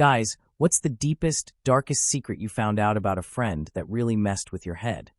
Guys, what's the deepest, darkest secret you found out about a friend that really messed with your head?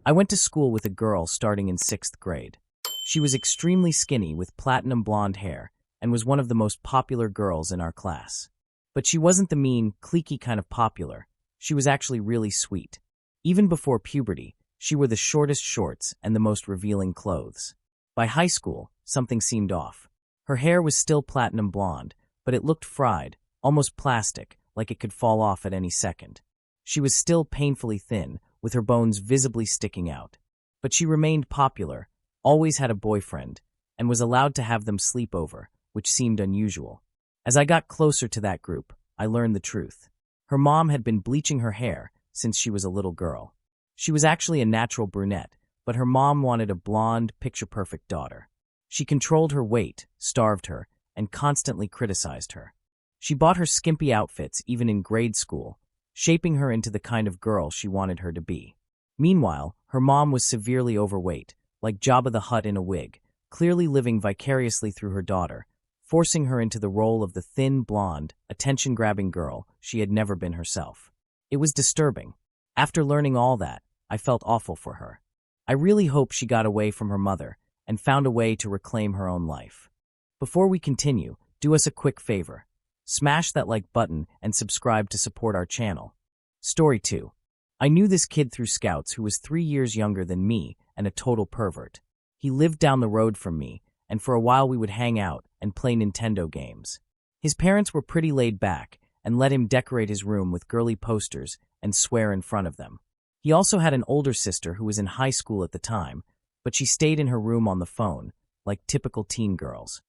I went to school with a girl starting in 6th grade. She was extremely skinny with platinum blonde hair and was one of the most popular girls in our class. But she wasn't the mean, cliquey kind of popular. She was actually really sweet. Even before puberty, she wore the shortest shorts and the most revealing clothes. By high school, something seemed off. Her hair was still platinum blonde, but it looked fried, almost plastic, like it could fall off at any second. She was still painfully thin, with her bones visibly sticking out. But she remained popular, always had a boyfriend, and was allowed to have them sleep over, which seemed unusual. As I got closer to that group, I learned the truth. Her mom had been bleaching her hair since she was a little girl. She was actually a natural brunette, but her mom wanted a blonde, picture-perfect daughter. She controlled her weight, starved her, and constantly criticized her. She bought her skimpy outfits even in grade school, shaping her into the kind of girl she wanted her to be. Meanwhile, her mom was severely overweight, like Jabba the Hutt in a wig, clearly living vicariously through her daughter, forcing her into the role of the thin, blonde, attention-grabbing girl she had never been herself. It was disturbing. After learning all that, I felt awful for her. I really hope she got away from her mother and found a way to reclaim her own life. Before we continue, do us a quick favor. Smash that like button and subscribe to support our channel. Story 2. I knew this kid through Scouts who was 3 years younger than me and a total pervert. He lived down the road from me, and for a while we would hang out and play Nintendo games. His parents were pretty laid back and let him decorate his room with girly posters and swear in front of them. He also had an older sister who was in high school at the time, but she stayed in her room on the phone, like typical teen girls.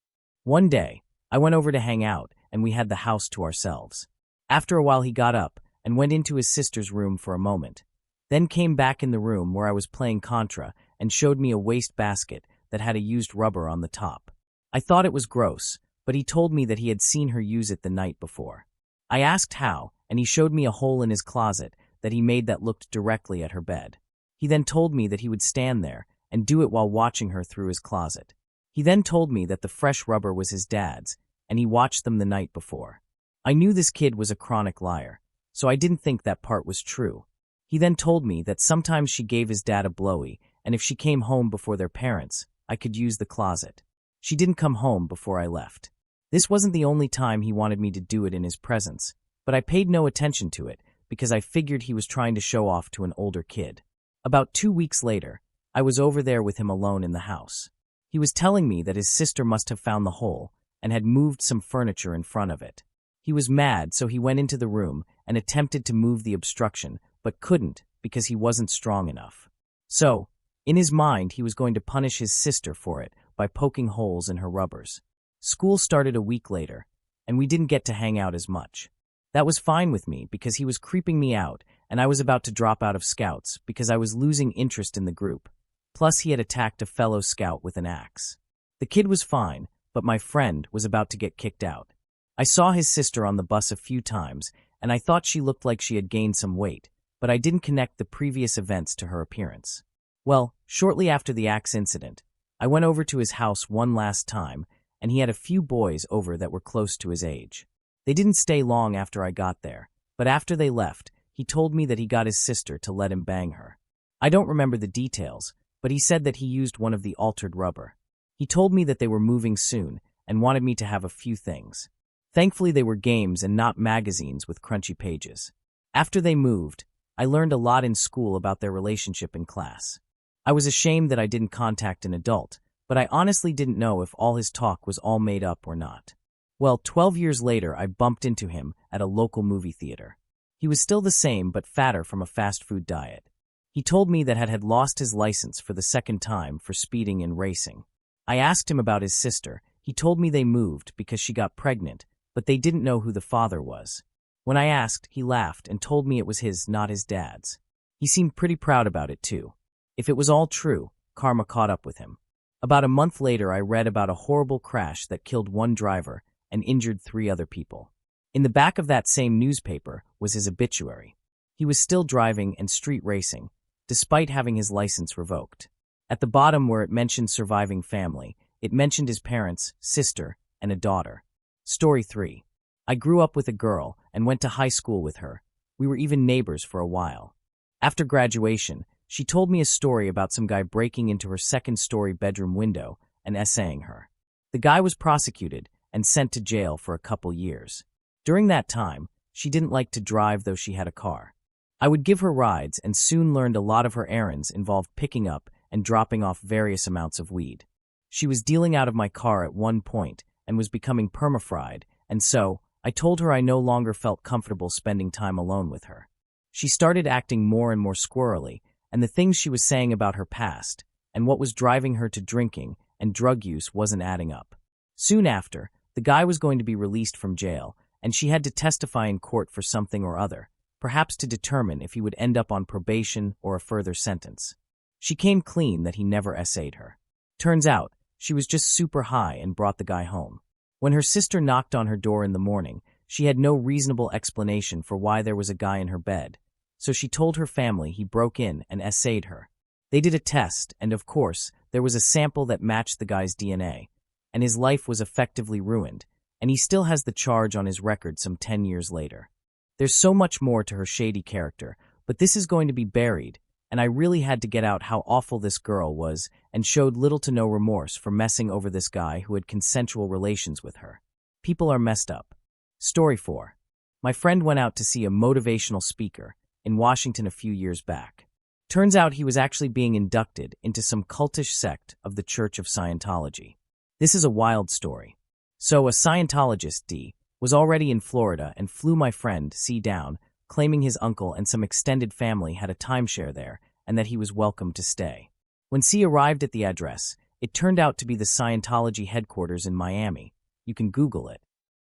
One day, I went over to hang out, and we had the house to ourselves. After a while he got up and went into his sister's room for a moment, then came back in the room where I was playing Contra and showed me a waste basket that had a used rubber on the top. I thought it was gross, but he told me that he had seen her use it the night before. I asked how, and he showed me a hole in his closet that he made that looked directly at her bed. He then told me that he would stand there and do it while watching her through his closet. He then told me that the fresh rubber was his dad's, and he watched them the night before. I knew this kid was a chronic liar, so I didn't think that part was true. He then told me that sometimes she gave his dad a blowy, and if she came home before their parents, I could use the closet. She didn't come home before I left. This wasn't the only time he wanted me to do it in his presence, but I paid no attention to it because I figured he was trying to show off to an older kid. About 2 weeks later, I was over there with him alone in the house. He was telling me that his sister must have found the hole and had moved some furniture in front of it. He was mad, so he went into the room and attempted to move the obstruction, but couldn't because he wasn't strong enough. So, in his mind, he was going to punish his sister for it by poking holes in her rubbers. School started a week later, and we didn't get to hang out as much. That was fine with me because he was creeping me out, and I was about to drop out of Scouts because I was losing interest in the group. Plus, he had attacked a fellow Scout with an axe. The kid was fine, but my friend was about to get kicked out. I saw his sister on the bus a few times, and I thought she looked like she had gained some weight, but I didn't connect the previous events to her appearance. Well, shortly after the axe incident, I went over to his house one last time, and he had a few boys over that were close to his age. They didn't stay long after I got there, but after they left, he told me that he got his sister to let him bang her. I don't remember the details, but he said that he used one of the altered rubber. He told me that they were moving soon and wanted me to have a few things. Thankfully, they were games and not magazines with crunchy pages. After they moved, I learned a lot in school about their relationship in class. I was ashamed that I didn't contact an adult, but I honestly didn't know if all his talk was all made up or not. Well, 12 years later, I bumped into him at a local movie theater. He was still the same but fatter from a fast food diet. He told me that had lost his license for the second time for speeding and racing. I asked him about his sister. He told me they moved because she got pregnant, but they didn't know who the father was. When I asked, he laughed and told me it was his, not his dad's. He seemed pretty proud about it too. If it was all true, karma caught up with him. About a month later, I read about a horrible crash that killed one driver and injured 3 other people. In the back of that same newspaper was his obituary. He was still driving and street racing, despite having his license revoked. At the bottom where it mentioned surviving family, it mentioned his parents, sister, and a daughter. Story 3. I grew up with a girl and went to high school with her. We were even neighbors for a while. After graduation, she told me a story about some guy breaking into her second-story bedroom window and essaying her. The guy was prosecuted and sent to jail for a couple years. During that time, she didn't like to drive, though she had a car. I would give her rides and soon learned a lot of her errands involved picking up and dropping off various amounts of weed. She was dealing out of my car at one point and was becoming permafried, and so I told her I no longer felt comfortable spending time alone with her. She started acting more and more squirrely, and the things she was saying about her past and what was driving her to drinking and drug use wasn't adding up. Soon after, the guy was going to be released from jail, and she had to testify in court for something or other, perhaps to determine if he would end up on probation or a further sentence. She came clean that he never essayed her. Turns out, she was just super high and brought the guy home. When her sister knocked on her door in the morning, she had no reasonable explanation for why there was a guy in her bed, so she told her family he broke in and essayed her. They did a test, and of course, there was a sample that matched the guy's DNA, and his life was effectively ruined, and he still has the charge on his record some 10 years later. There's so much more to her shady character, but this is going to be buried, and I really had to get out how awful this girl was and showed little to no remorse for messing over this guy who had consensual relations with her. People are messed up. Story 4. My friend went out to see a motivational speaker in Washington a few years back. Turns out he was actually being inducted into some cultish sect of the Church of Scientology. This is a wild story. So a Scientologist, D, was already in Florida and flew my friend, C, down, claiming his uncle and some extended family had a timeshare there and that he was welcome to stay. When C arrived at the address, it turned out to be the Scientology headquarters in Miami. You can Google it.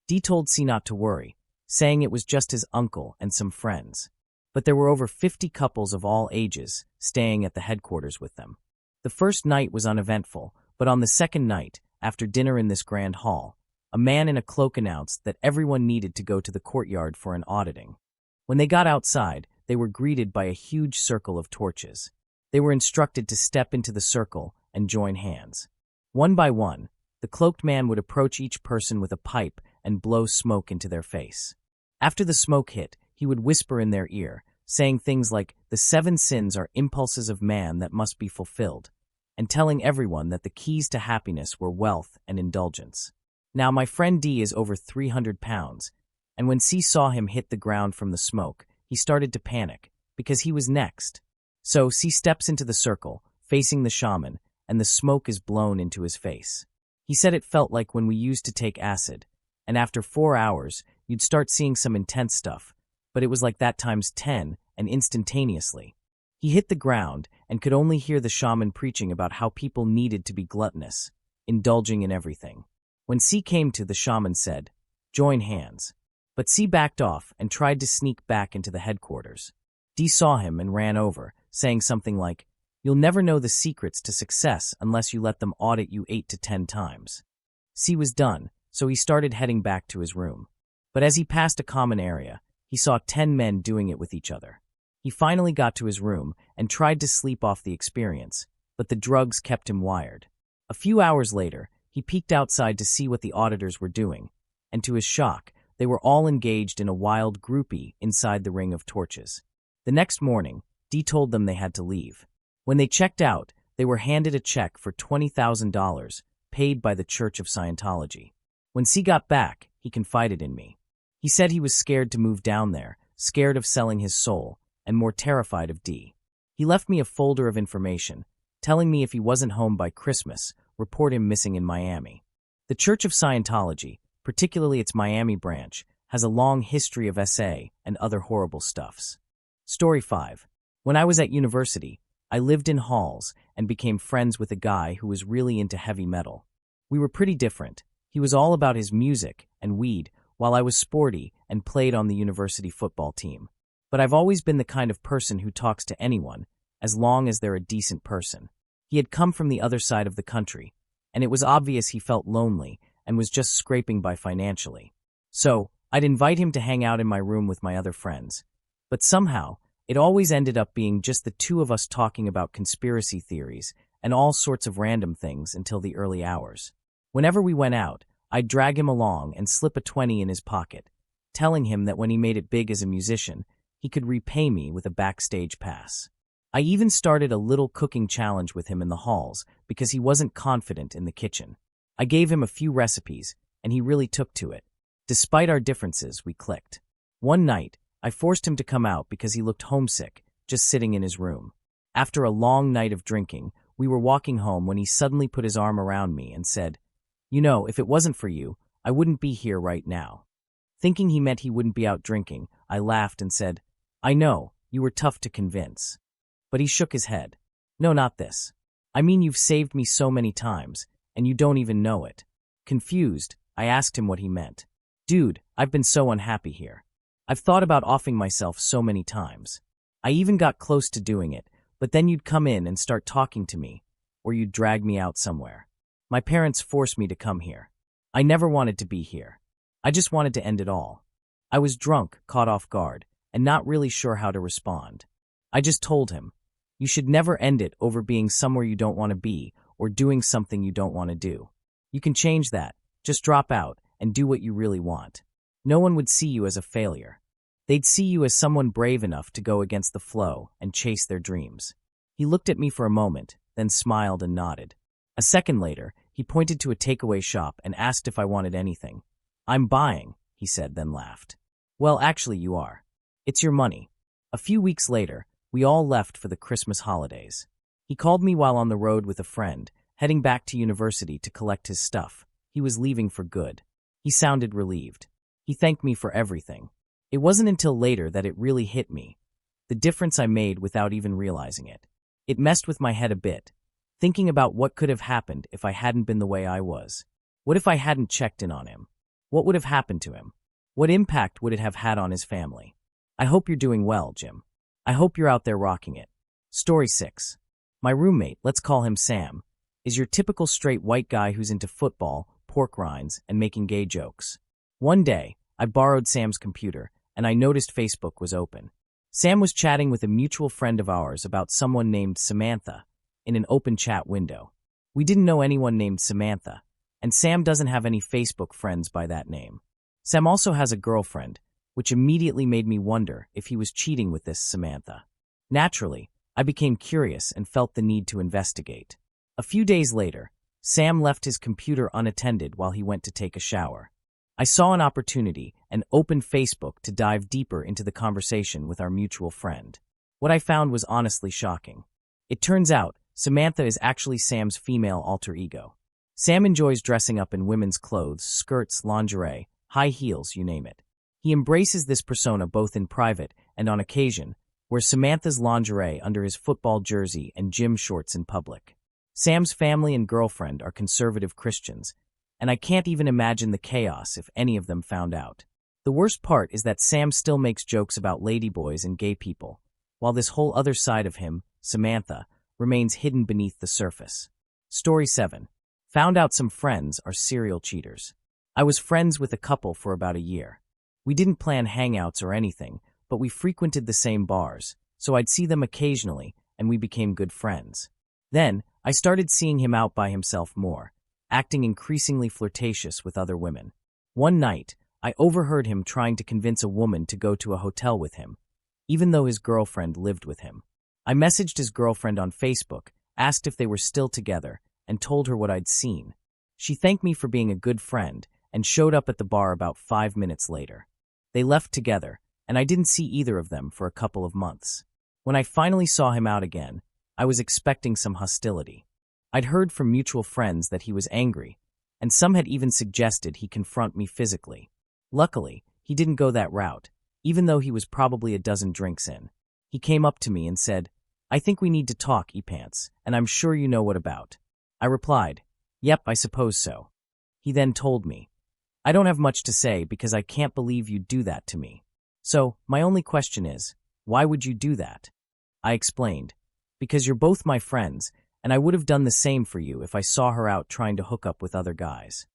D told C not to worry, saying it was just his uncle and some friends. But there were over 50 couples of all ages staying at the headquarters with them. The first night was uneventful, but on the second night, after dinner in this grand hall, a man in a cloak announced that everyone needed to go to the courtyard for an auditing. When they got outside, they were greeted by a huge circle of torches. They were instructed to step into the circle and join hands. One by one, the cloaked man would approach each person with a pipe and blow smoke into their face. After the smoke hit, he would whisper in their ear, saying things like, "The 7 sins are impulses of man that must be fulfilled," and telling everyone that the keys to happiness were wealth and indulgence. Now, my friend D is over 300 pounds, and when C saw him hit the ground from the smoke, he started to panic, because he was next. So C steps into the circle, facing the shaman, and the smoke is blown into his face. He said it felt like when we used to take acid, and after 4 hours, you'd start seeing some intense stuff, but it was like that times 10 and instantaneously. He hit the ground and could only hear the shaman preaching about how people needed to be gluttonous, indulging in everything. When C came to, the shaman said, "Join hands." But C backed off and tried to sneak back into the headquarters. D saw him and ran over, saying something like, "You'll never know the secrets to success unless you let them audit you 8 to 10 times. C was done, so he started heading back to his room. But as he passed a common area, he saw 10 men doing it with each other. He finally got to his room and tried to sleep off the experience, but the drugs kept him wired. A few hours later, he peeked outside to see what the auditors were doing, and to his shock, they were all engaged in a wild groupie inside the ring of torches. The next morning, D told them they had to leave. When they checked out, they were handed a check for $20,000 paid by the Church of Scientology. When C got back, he confided in me. He said he was scared to move down there, scared of selling his soul, and more terrified of D. He left me a folder of information, telling me if he wasn't home by Christmas, report him missing in Miami. The Church of Scientology, particularly its Miami branch, has a long history of SA and other horrible stuffs. Story 5. When I was at university, I lived in halls and became friends with a guy who was really into heavy metal. We were pretty different. He was all about his music and weed, while I was sporty and played on the university football team. But I've always been the kind of person who talks to anyone, as long as they're a decent person. He had come from the other side of the country, and it was obvious he felt lonely and was just scraping by financially. So, I'd invite him to hang out in my room with my other friends. But somehow, it always ended up being just the two of us talking about conspiracy theories and all sorts of random things until the early hours. Whenever we went out, I'd drag him along and slip a 20 in his pocket, telling him that when he made it big as a musician, he could repay me with a backstage pass. I even started a little cooking challenge with him in the halls because he wasn't confident in the kitchen. I gave him a few recipes, and he really took to it. Despite our differences, we clicked. One night, I forced him to come out because he looked homesick, just sitting in his room. After a long night of drinking, we were walking home when he suddenly put his arm around me and said, "You know, if it wasn't for you, I wouldn't be here right now." Thinking he meant he wouldn't be out drinking, I laughed and said, "I know, you were tough to convince." But he shook his head. "No, not this. I mean, you've saved me so many times, and you don't even know it." Confused, I asked him what he meant. "Dude, I've been so unhappy here. I've thought about offing myself so many times. I even got close to doing it, but then you'd come in and start talking to me, or you'd drag me out somewhere. My parents forced me to come here. I never wanted to be here. I just wanted to end it all." I was drunk, caught off guard, and not really sure how to respond. I just told him, "You should never end it over being somewhere you don't want to be or doing something you don't want to do. You can change that. Just drop out and do what you really want. No one would see you as a failure. They'd see you as someone brave enough to go against the flow and chase their dreams." He looked at me for a moment, then smiled and nodded. A second later, he pointed to a takeaway shop and asked if I wanted anything. "I'm buying," he said, then laughed. "Well, actually you are. It's your money." A few weeks later, we all left for the Christmas holidays. He called me while on the road with a friend, heading back to university to collect his stuff. He was leaving for good. He sounded relieved. He thanked me for everything. It wasn't until later that it really hit me, the difference I made without even realizing it. It messed with my head a bit, thinking about what could have happened if I hadn't been the way I was. What if I hadn't checked in on him? What would have happened to him? What impact would it have had on his family? I hope you're doing well, Jim. I hope you're out there rocking it. Story 6. My roommate, let's call him Sam, is your typical straight white guy who's into football, pork rinds, and making gay jokes. One day, I borrowed Sam's computer, and I noticed Facebook was open. Sam was chatting with a mutual friend of ours about someone named Samantha in an open chat window. We didn't know anyone named Samantha, and Sam doesn't have any Facebook friends by that name. Sam also has a girlfriend, which immediately made me wonder if he was cheating with this Samantha. Naturally, I became curious and felt the need to investigate. A few days later, Sam left his computer unattended while he went to take a shower. I saw an opportunity and opened Facebook to dive deeper into the conversation with our mutual friend. What I found was honestly shocking. It turns out Samantha is actually Sam's female alter ego. Sam enjoys dressing up in women's clothes, skirts, lingerie, high heels, you name it. He embraces this persona both in private and on occasion, wears Samantha's lingerie under his football jersey and gym shorts in public. Sam's family and girlfriend are conservative Christians, and I can't even imagine the chaos if any of them found out. The worst part is that Sam still makes jokes about ladyboys and gay people, while this whole other side of him, Samantha, remains hidden beneath the surface. Story 7. Found out some friends are serial cheaters. I was friends with a couple for about a year. We didn't plan hangouts or anything, but we frequented the same bars, so I'd see them occasionally, and we became good friends. Then, I started seeing him out by himself more, acting increasingly flirtatious with other women. One night, I overheard him trying to convince a woman to go to a hotel with him, even though his girlfriend lived with him. I messaged his girlfriend on Facebook, asked if they were still together, and told her what I'd seen. She thanked me for being a good friend and showed up at the bar about 5 minutes later. They left together, and I didn't see either of them for a couple of months. When I finally saw him out again, I was expecting some hostility. I'd heard from mutual friends that he was angry, and some had even suggested he confront me physically. Luckily, he didn't go that route, even though he was probably a dozen drinks in. He came up to me and said, "I think we need to talk, E-Pants, and I'm sure you know what about." I replied, "Yep, I suppose so." He then told me, "I don't have much to say because I can't believe you'd do that to me. So, my only question is, why would you do that?" I explained, "Because you're both my friends, and I would have done the same for you if I saw her out trying to hook up with other guys."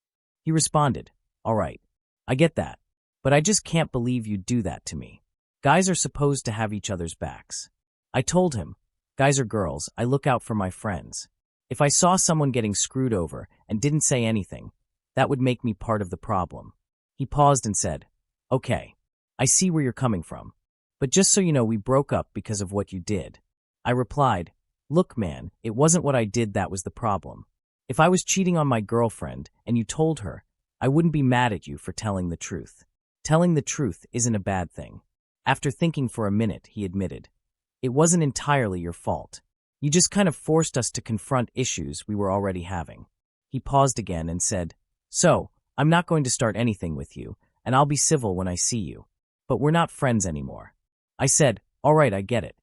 He responded, "All right, I get that, but I just can't believe you'd do that to me. Guys are supposed to have each other's backs." I told him, "Guys or girls, I look out for my friends. If I saw someone getting screwed over and didn't say anything, that would make me part of the problem." He paused and said, Okay, I see where you're coming from. But just so you know, we broke up because of what you did. I replied, look, man, it wasn't what I did that was the problem. If I was cheating on my girlfriend and you told her, I wouldn't be mad at you for telling the truth. Telling the truth isn't a bad thing. After thinking for a minute, he admitted, it wasn't entirely your fault. You just kind of forced us to confront issues we were already having. He paused again and said, so, I'm not going to start anything with you, and I'll be civil when I see you. But we're not friends anymore. I said, all right, I get it.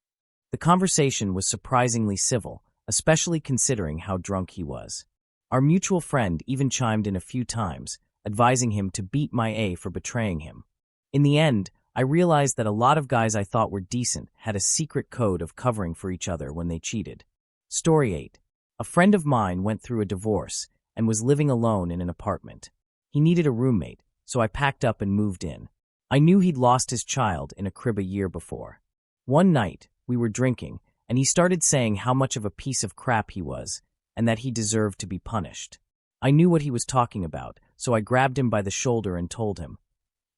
The conversation was surprisingly civil, especially considering how drunk he was. Our mutual friend even chimed in a few times, advising him to beat my A for betraying him. In the end, I realized that a lot of guys I thought were decent had a secret code of covering for each other when they cheated. Story 8. A friend of mine went through a divorce and was living alone in an apartment. He needed a roommate, so I packed up and moved in. I knew he'd lost his child in a crib a year before. One night, we were drinking, and he started saying how much of a piece of crap he was, and that he deserved to be punished. I knew what he was talking about, so I grabbed him by the shoulder and told him,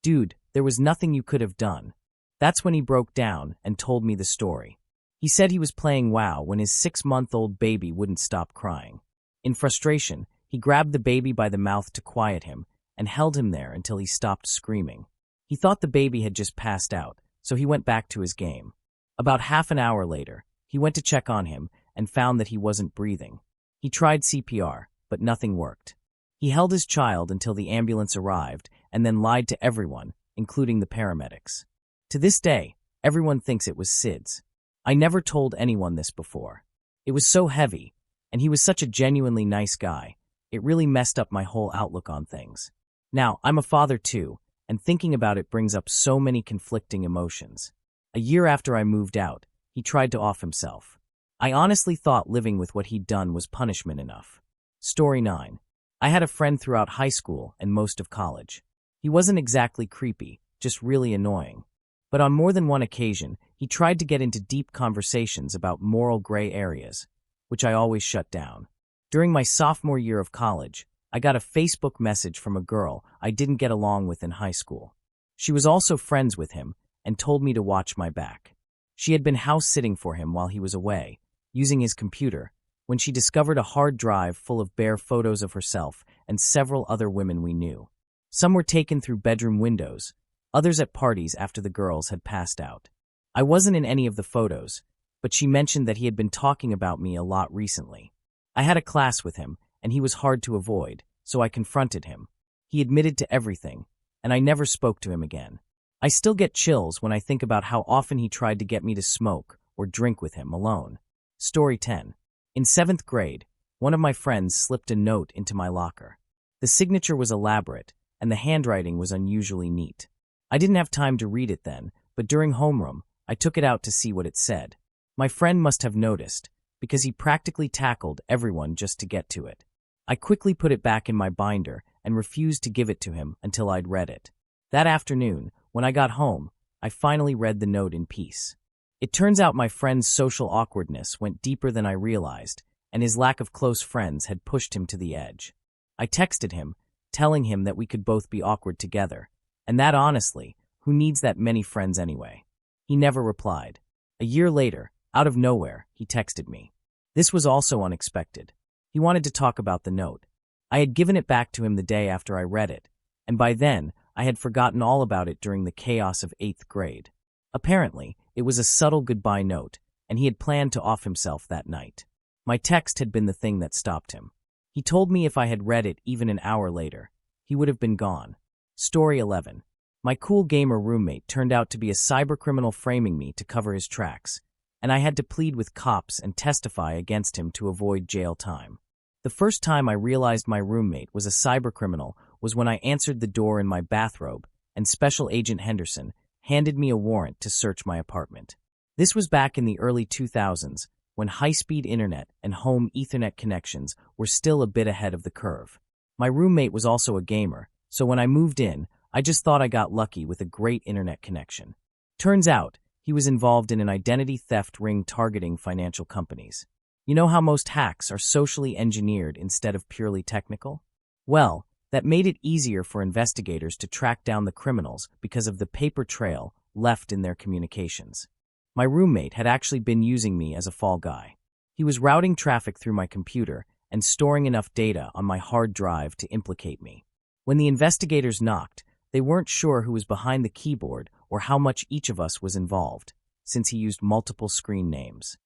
dude, there was nothing you could have done. That's when he broke down and told me the story. He said he was playing WoW when his 6-month-old baby wouldn't stop crying. In frustration, he grabbed the baby by the mouth to quiet him and held him there until he stopped screaming. He thought the baby had just passed out, so he went back to his game. About half an hour later, he went to check on him and found that he wasn't breathing. He tried CPR, but nothing worked. He held his child until the ambulance arrived and then lied to everyone, including the paramedics. To this day, everyone thinks it was Sid's. I never told anyone this before. It was so heavy, and he was such a genuinely nice guy. It really messed up my whole outlook on things. Now, I'm a father too, and thinking about it brings up so many conflicting emotions. A year after I moved out, he tried to off himself. I honestly thought living with what he'd done was punishment enough. Story 9. I had a friend throughout high school and most of college. He wasn't exactly creepy, just really annoying. But on more than one occasion, he tried to get into deep conversations about moral gray areas, which I always shut down. During my sophomore year of college, I got a Facebook message from a girl I didn't get along with in high school. She was also friends with him and told me to watch my back. She had been house-sitting for him while he was away, using his computer, when she discovered a hard drive full of bare photos of herself and several other women we knew. Some were taken through bedroom windows, others at parties after the girls had passed out. I wasn't in any of the photos, but she mentioned that he had been talking about me a lot recently. I had a class with him, and he was hard to avoid, so I confronted him. He admitted to everything, and I never spoke to him again. I still get chills when I think about how often he tried to get me to smoke or drink with him alone. Story 10. In 7th grade, one of my friends slipped a note into my locker. The signature was elaborate, and the handwriting was unusually neat. I didn't have time to read it then, but during homeroom, I took it out to see what it said. My friend must have noticed, because he practically tackled everyone just to get to it. I quickly put it back in my binder and refused to give it to him until I'd read it. That afternoon, when I got home, I finally read the note in peace. It turns out my friend's social awkwardness went deeper than I realized, and his lack of close friends had pushed him to the edge. I texted him, telling him that we could both be awkward together, and that honestly, who needs that many friends anyway? He never replied. A year later, out of nowhere, he texted me. This was also unexpected. He wanted to talk about the note. I had given it back to him the day after I read it, and by then, I had forgotten all about it during the chaos of 8th grade. Apparently, it was a subtle goodbye note, and he had planned to off himself that night. My text had been the thing that stopped him. He told me if I had read it even an hour later, he would have been gone. Story 11. My cool gamer roommate turned out to be a cybercriminal framing me to cover his tracks, and I had to plead with cops and testify against him to avoid jail time. The first time I realized my roommate was a cybercriminal was when I answered the door in my bathrobe and Special Agent Henderson handed me a warrant to search my apartment. This was back in the early 2000s, when high-speed internet and home Ethernet connections were still a bit ahead of the curve. My roommate was also a gamer, so when I moved in, I just thought I got lucky with a great internet connection. Turns out, he was involved in an identity theft ring targeting financial companies. You know how most hacks are socially engineered instead of purely technical? Well, That made it easier for investigators to track down the criminals because of the paper trail left in their communications. My roommate had actually been using me as a fall guy. He was routing traffic through my computer and storing enough data on my hard drive to implicate me. When the investigators knocked, they weren't sure who was behind the keyboard or how much each of us was involved, since he used multiple screen names.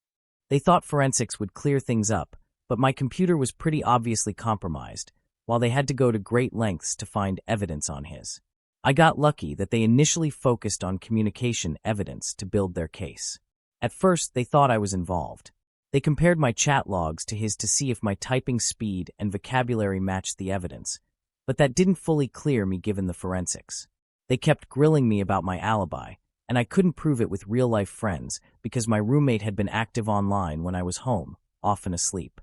They thought forensics would clear things up, but my computer was pretty obviously compromised, while they had to go to great lengths to find evidence on his. I got lucky that they initially focused on communication evidence to build their case. At first, they thought I was involved. They compared my chat logs to his to see if my typing speed and vocabulary matched the evidence, but that didn't fully clear me given the forensics. They kept grilling me about my alibi, and I couldn't prove it with real-life friends because my roommate had been active online when I was home, often asleep.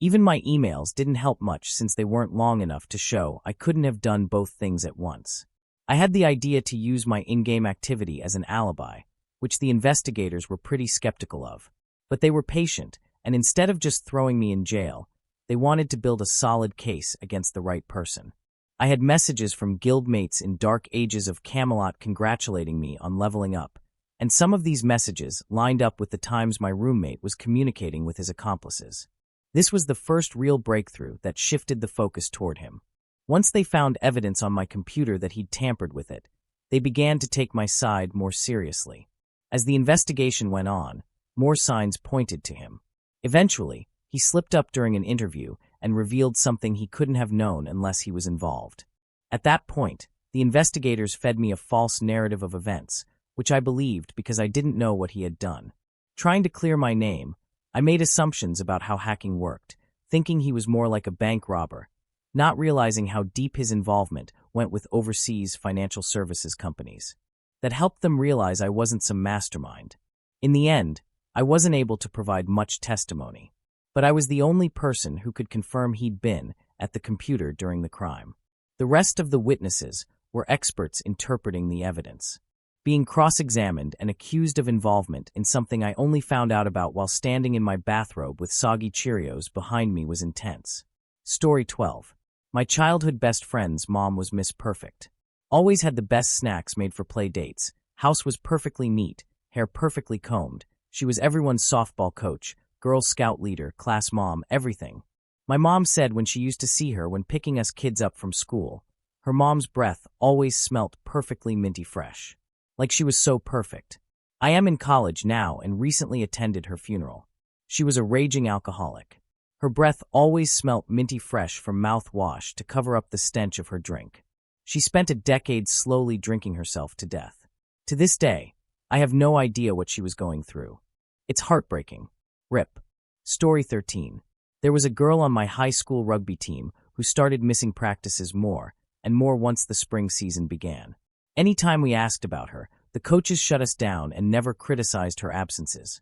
Even my emails didn't help much since they weren't long enough to show I couldn't have done both things at once. I had the idea to use my in-game activity as an alibi, which the investigators were pretty skeptical of. But they were patient, and instead of just throwing me in jail, they wanted to build a solid case against the right person. I had messages from guildmates in dark ages of Camelot congratulating me on leveling up, and some of these messages lined up with the times my roommate was communicating with his accomplices. This was the first real breakthrough that shifted the focus toward him. Once they found evidence on my computer that he'd tampered with it, they began to take my side more seriously. As the investigation went on, more signs pointed to him. Eventually, he slipped up during an interview and revealed something he couldn't have known unless he was involved. At that point, the investigators fed me a false narrative of events, which I believed because I didn't know what he had done. Trying to clear my name, I made assumptions about how hacking worked, thinking he was more like a bank robber, not realizing how deep his involvement went with overseas financial services companies. That helped them realize I wasn't some mastermind. In the end, I wasn't able to provide much testimony, but I was the only person who could confirm he'd been at the computer during the crime. The rest of the witnesses were experts interpreting the evidence. Being cross-examined and accused of involvement in something I only found out about while standing in my bathrobe with soggy Cheerios behind me was intense. Story 12. My childhood best friend's mom was Miss Perfect. Always had the best snacks made for play dates. House was perfectly neat, hair perfectly combed. She was everyone's softball coach, Girl Scout leader, class mom, everything. My mom said when she used to see her when picking us kids up from school, her mom's breath always smelt perfectly minty fresh. Like she was so perfect. I am in college now and recently attended her funeral. She was a raging alcoholic. Her breath always smelt minty fresh from mouthwash to cover up the stench of her drink. She spent a decade slowly drinking herself to death. To this day, I have no idea what she was going through. It's heartbreaking. RIP. Story 13. There was a girl on my high school rugby team who started missing practices more and more once the spring season began. Anytime we asked about her, the coaches shut us down and never criticized her absences.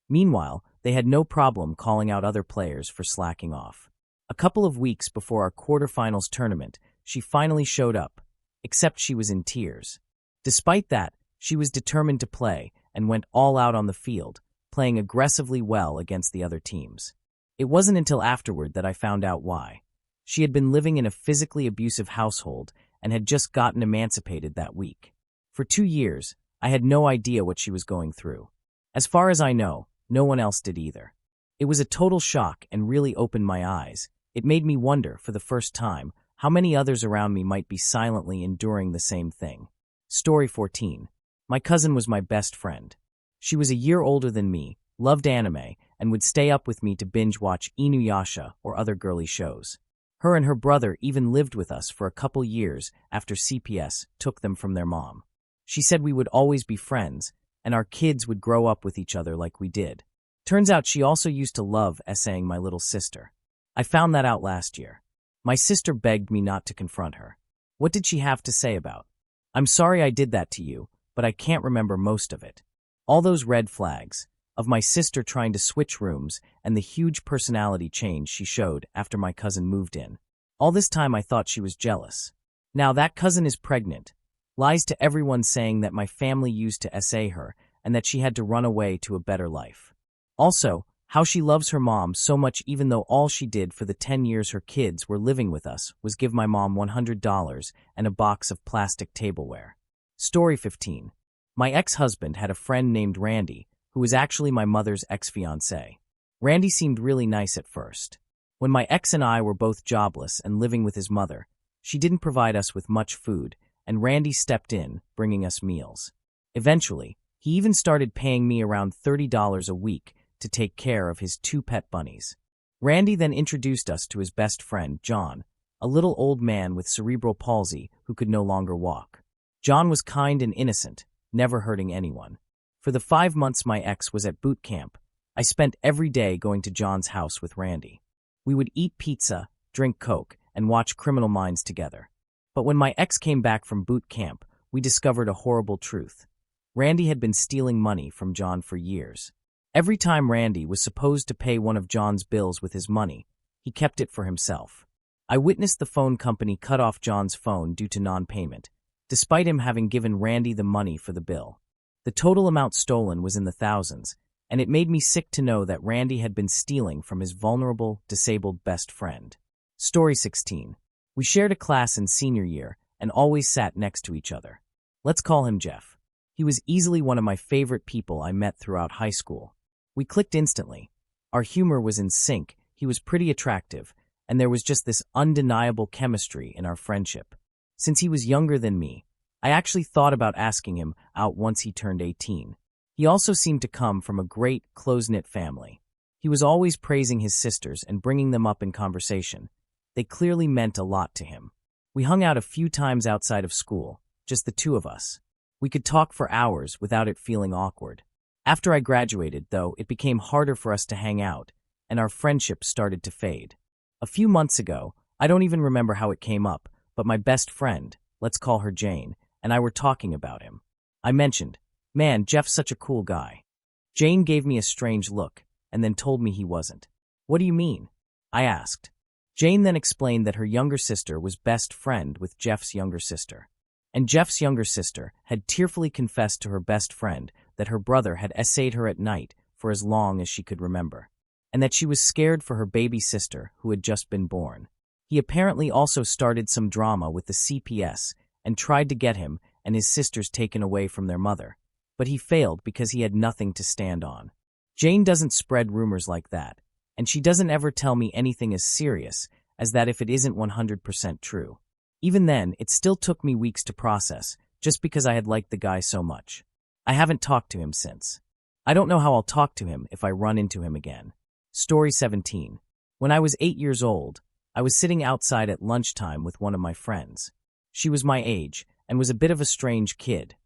Meanwhile, they had no problem calling out other players for slacking off. A couple of weeks before our quarterfinals tournament, she finally showed up, except she was in tears. Despite that, she was determined to play and went all out on the field, playing aggressively well against the other teams. It wasn't until afterward that I found out why. She had been living in a physically abusive household and had just gotten emancipated that week. For 2 years, I had no idea what she was going through. As far as I know, no one else did either. It was a total shock and really opened my eyes. It made me wonder, for the first time, how many others around me might be silently enduring the same thing. Story 14. My cousin was my best friend. She was a year older than me, loved anime, and would stay up with me to binge-watch Inuyasha or other girly shows. Her and her brother even lived with us for a couple years after CPS took them from their mom. She said we would always be friends, and our kids would grow up with each other like we did. Turns out she also used to love essaying my little sister. I found that out last year. My sister begged me not to confront her. What did she have to say about? I'm sorry I did that to you, but I can't remember most of it. All those red flags, of my sister trying to switch rooms and the huge personality change she showed after my cousin moved in. All this time I thought she was jealous. Now that cousin is pregnant, lies to everyone saying that my family used to essay her and that she had to run away to a better life. Also, How she loves her mom so much even though all she did for the 10 years her kids were living with us was give my mom $100 and a box of plastic tableware. Story 15. My ex-husband had a friend named Randy, who was actually my mother's ex-fiancé. Randy seemed really nice at first. When my ex and I were both jobless and living with his mother, she didn't provide us with much food, and Randy stepped in, bringing us meals. Eventually, he even started paying me around $30 a week to take care of his 2 pet bunnies. Randy then introduced us to his best friend, John, a little old man with cerebral palsy who could no longer walk. John was kind and innocent, never hurting anyone. For the 5 months my ex was at boot camp, I spent every day going to John's house with Randy. We would eat pizza, drink Coke, and watch Criminal Minds together. But when my ex came back from boot camp, we discovered a horrible truth. Randy had been stealing money from John for years. Every time Randy was supposed to pay one of John's bills with his money, he kept it for himself. I witnessed the phone company cut off John's phone due to non-payment, despite him having given Randy the money for the bill. The total amount stolen was in the thousands, and it made me sick to know that Randy had been stealing from his vulnerable, disabled best friend. Story 16. We shared a class in senior year and always sat next to each other. Let's call him Jeff. He was easily one of my favorite people I met throughout high school. We clicked instantly. Our humor was in sync, he was pretty attractive, and there was just this undeniable chemistry in our friendship. Since he was younger than me, I actually thought about asking him out once he turned 18. He also seemed to come from a great, close-knit family. He was always praising his sisters and bringing them up in conversation. They clearly meant a lot to him. We hung out a few times outside of school, just the two of us. We could talk for hours without it feeling awkward. After I graduated, though, it became harder for us to hang out, and our friendship started to fade. A few months ago, I don't even remember how it came up, but my best friend, let's call her Jane, and I were talking about him. I mentioned, "Man, Jeff's such a cool guy." Jane gave me a strange look, and then told me he wasn't. "What do you mean?" I asked. Jane then explained that her younger sister was best friend with Jeff's younger sister. And Jeff's younger sister had tearfully confessed to her best friend that her brother had essayed her at night for as long as she could remember, and that she was scared for her baby sister who had just been born. He apparently also started some drama with the CPS and tried to get him and his sisters taken away from their mother, but he failed because he had nothing to stand on. Jane doesn't spread rumors like that, and she doesn't ever tell me anything as serious as that if it isn't 100% true. Even then, it still took me weeks to process, just because I had liked the guy so much. I haven't talked to him since. I don't know how I'll talk to him if I run into him again. Story 17. When I was 8 years old, I was sitting outside at lunchtime with one of my friends. She was my age, and was a bit of a strange kid.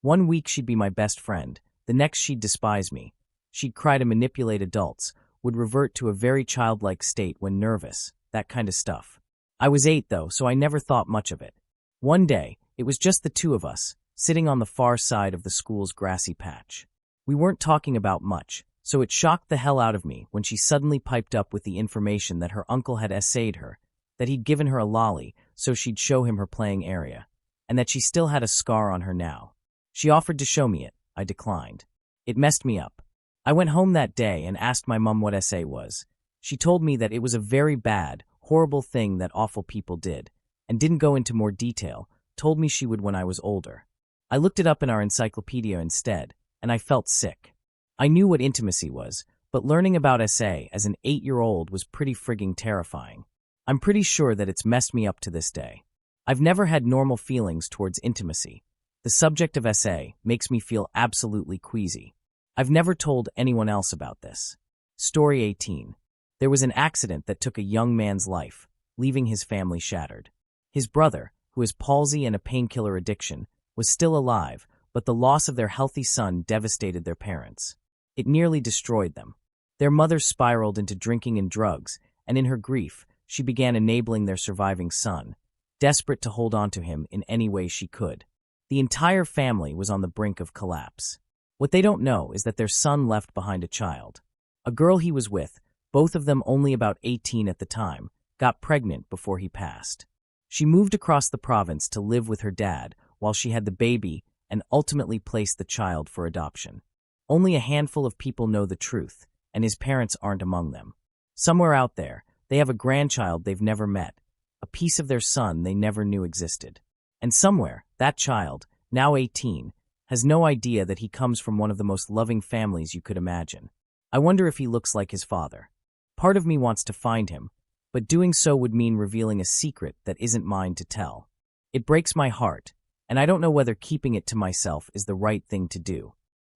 One week she'd be my best friend, the next she'd despise me. She'd cry to manipulate adults, would revert to a very childlike state when nervous, that kind of stuff. I was 8, though, so I never thought much of it. One day, it was just the two of us, sitting on the far side of the school's grassy patch. We weren't talking about much, so it shocked the hell out of me when she suddenly piped up with the information that her uncle had essayed her, that he'd given her a lolly so she'd show him her playing area, and that she still had a scar on her now. She offered to show me it. I declined. It messed me up. I went home that day and asked my mom what essay was. She told me that it was a very bad, horrible thing that awful people did, and didn't go into more detail, told me she would when I was older. I looked it up in our encyclopedia instead, and I felt sick. I knew what intimacy was, but learning about SA as an 8-year-old was pretty frigging terrifying. I'm pretty sure that it's messed me up to this day. I've never had normal feelings towards intimacy. The subject of SA makes me feel absolutely queasy. I've never told anyone else about this. Story 18. There was an accident that took a young man's life, leaving his family shattered. His brother, who has palsy and a painkiller addiction, was still alive, but the loss of their healthy son devastated their parents. It nearly destroyed them. Their mother spiraled into drinking and drugs, and in her grief, she began enabling their surviving son, desperate to hold on to him in any way she could. The entire family was on the brink of collapse. What they don't know is that their son left behind a child. A girl he was with, both of them only about 18 at the time, got pregnant before he passed. She moved across the province to live with her dad while she had the baby and ultimately placed the child for adoption. Only a handful of people know the truth, and his parents aren't among them. Somewhere out there, they have a grandchild they've never met, a piece of their son they never knew existed. And somewhere, that child, now 18, has no idea that he comes from one of the most loving families you could imagine. I wonder if he looks like his father. Part of me wants to find him, but doing so would mean revealing a secret that isn't mine to tell. It breaks my heart, and I don't know whether keeping it to myself is the right thing to do.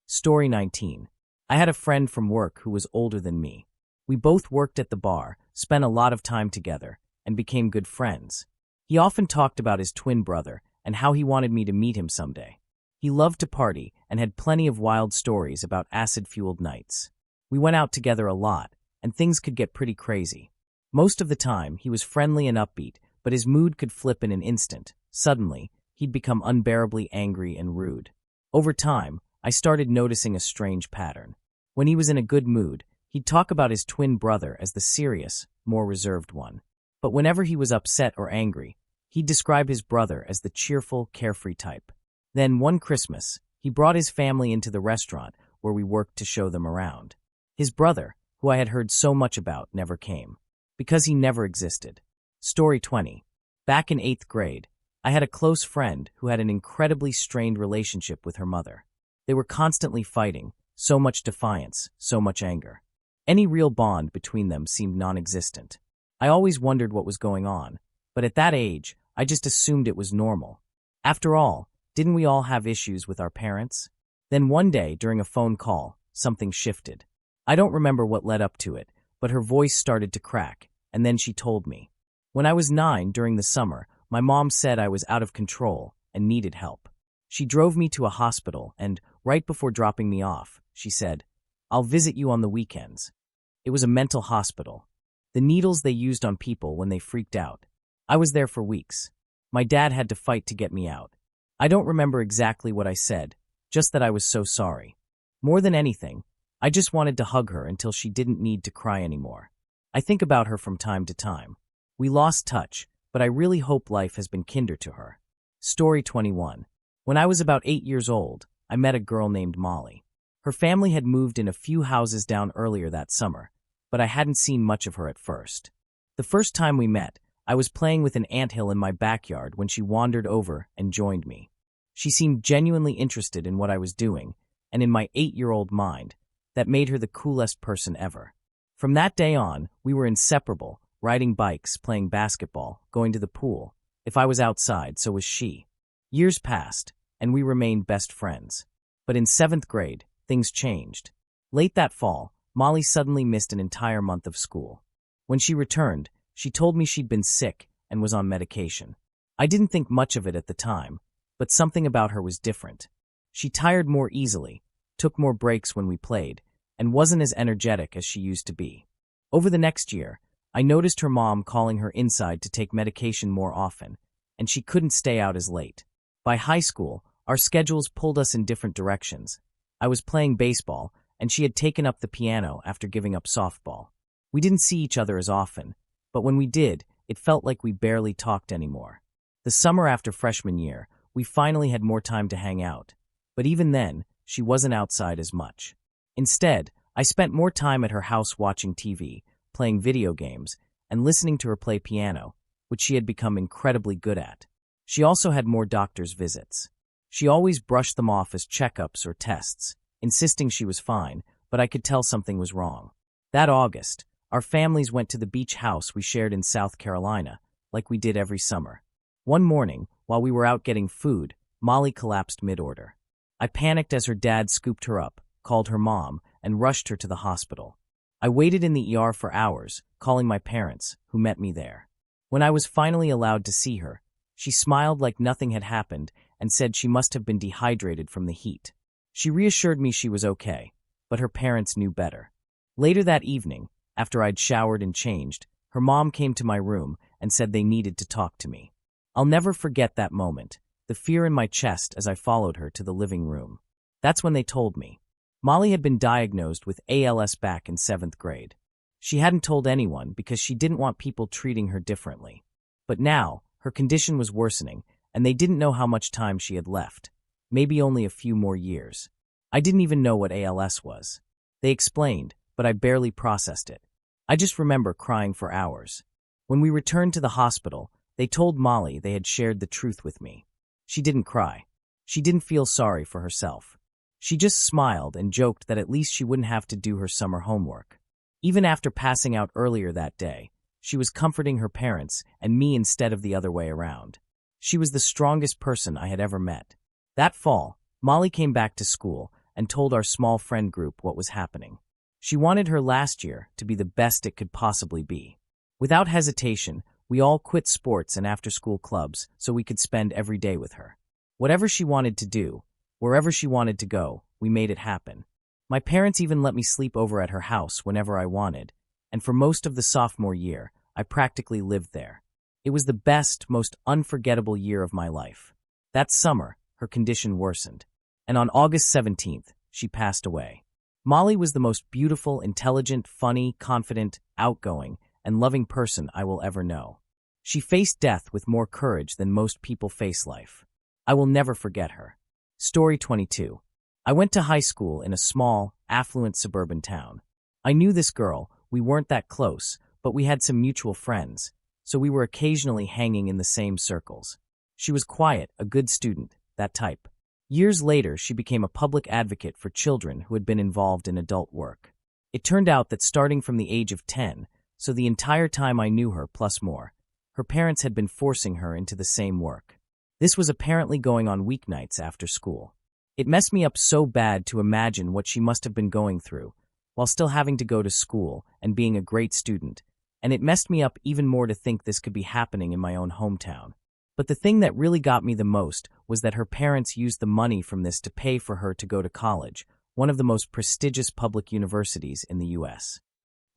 Story 19. I had a friend from work who was older than me. We both worked at the bar, spent a lot of time together, and became good friends. He often talked about his twin brother and how he wanted me to meet him someday. He loved to party and had plenty of wild stories about acid-fueled nights. We went out together a lot, and things could get pretty crazy. Most of the time, he was friendly and upbeat, but his mood could flip in an instant. Suddenly, he'd become unbearably angry and rude. Over time, I started noticing a strange pattern. When he was in a good mood, he'd talk about his twin brother as the serious, more reserved one. But whenever he was upset or angry, he'd describe his brother as the cheerful, carefree type. Then, one Christmas, he brought his family into the restaurant where we worked to show them around. His brother, who I had heard so much about, never came. Because he never existed. Story 20. Back in 8th grade, I had a close friend who had an incredibly strained relationship with her mother. They were constantly fighting, so much defiance, so much anger. Any real bond between them seemed non-existent. I always wondered what was going on, but at that age, I just assumed it was normal. After all, didn't we all have issues with our parents? Then one day, during a phone call, something shifted. I don't remember what led up to it, but her voice started to crack, and then she told me. When I was 9 during the summer, my mom said I was out of control and needed help. She drove me to a hospital and, right before dropping me off, she said, "I'll visit you on the weekends." It was a mental hospital. The needles they used on people when they freaked out. I was there for weeks. My dad had to fight to get me out. I don't remember exactly what I said, just that I was so sorry. More than anything, I just wanted to hug her until she didn't need to cry anymore. I think about her from time to time. We lost touch, but I really hope life has been kinder to her. Story 21. When I was about 8 years old, I met a girl named Molly. Her family had moved in a few houses down earlier that summer, but I hadn't seen much of her at first. The first time we met, I was playing with an anthill in my backyard when she wandered over and joined me. She seemed genuinely interested in what I was doing, and in my 8-year-old mind, that made her the coolest person ever. From that day on, we were inseparable, riding bikes, playing basketball, going to the pool. If I was outside, so was she. Years passed, and we remained best friends. But in 7th grade, things changed. Late that fall, Molly suddenly missed an entire month of school. When she returned, she told me she'd been sick and was on medication. I didn't think much of it at the time, but something about her was different. She tired more easily, took more breaks when we played, and wasn't as energetic as she used to be. Over the next year, I noticed her mom calling her inside to take medication more often, and she couldn't stay out as late. By high school, our schedules pulled us in different directions. I was playing baseball, and she had taken up the piano after giving up softball. We didn't see each other as often, but when we did, it felt like we barely talked anymore. The summer after freshman year, we finally had more time to hang out. But even then, she wasn't outside as much. Instead, I spent more time at her house watching TV, playing video games, and listening to her play piano, which she had become incredibly good at. She also had more doctor's visits. She always brushed them off as checkups or tests, insisting she was fine, but I could tell something was wrong. That August, our families went to the beach house we shared in South Carolina, like we did every summer. One morning, while we were out getting food, Molly collapsed mid-order. I panicked as her dad scooped her up, called her mom, and rushed her to the hospital. I waited in the ER for hours, calling my parents, who met me there. When I was finally allowed to see her, she smiled like nothing had happened and said she must have been dehydrated from the heat. She reassured me she was okay, but her parents knew better. Later that evening, after I'd showered and changed, her mom came to my room and said they needed to talk to me. I'll never forget that moment, the fear in my chest as I followed her to the living room. That's when they told me. Molly had been diagnosed with ALS back in 7th grade. She hadn't told anyone because she didn't want people treating her differently. But now, her condition was worsening, and they didn't know how much time she had left. Maybe only a few more years. I didn't even know what ALS was. They explained, but I barely processed it. I just remember crying for hours. When we returned to the hospital, they told Molly they had shared the truth with me. She didn't cry. She didn't feel sorry for herself. She just smiled and joked that at least she wouldn't have to do her summer homework. Even after passing out earlier that day, she was comforting her parents and me instead of the other way around. She was the strongest person I had ever met. That fall, Molly came back to school and told our small friend group what was happening. She wanted her last year to be the best it could possibly be. Without hesitation, we all quit sports and after-school clubs so we could spend every day with her. Whatever she wanted to do, wherever she wanted to go, we made it happen. My parents even let me sleep over at her house whenever I wanted, and for most of the sophomore year, I practically lived there. It was the best, most unforgettable year of my life. That summer, her condition worsened, and on August 17th, she passed away. Molly was the most beautiful, intelligent, funny, confident, outgoing, and loving person I will ever know. She faced death with more courage than most people face life. I will never forget her. Story 22. I went to high school in a small, affluent suburban town. I knew this girl, we weren't that close, but we had some mutual friends, so we were occasionally hanging in the same circles. She was quiet, a good student, that type. Years later, she became a public advocate for children who had been involved in adult work. It turned out that starting from the age of 10, so the entire time I knew her plus more, her parents had been forcing her into the same work. This was apparently going on weeknights after school. It messed me up so bad to imagine what she must have been going through, while still having to go to school and being a great student, and it messed me up even more to think this could be happening in my own hometown. But the thing that really got me the most was that her parents used the money from this to pay for her to go to college, one of the most prestigious public universities in the U.S.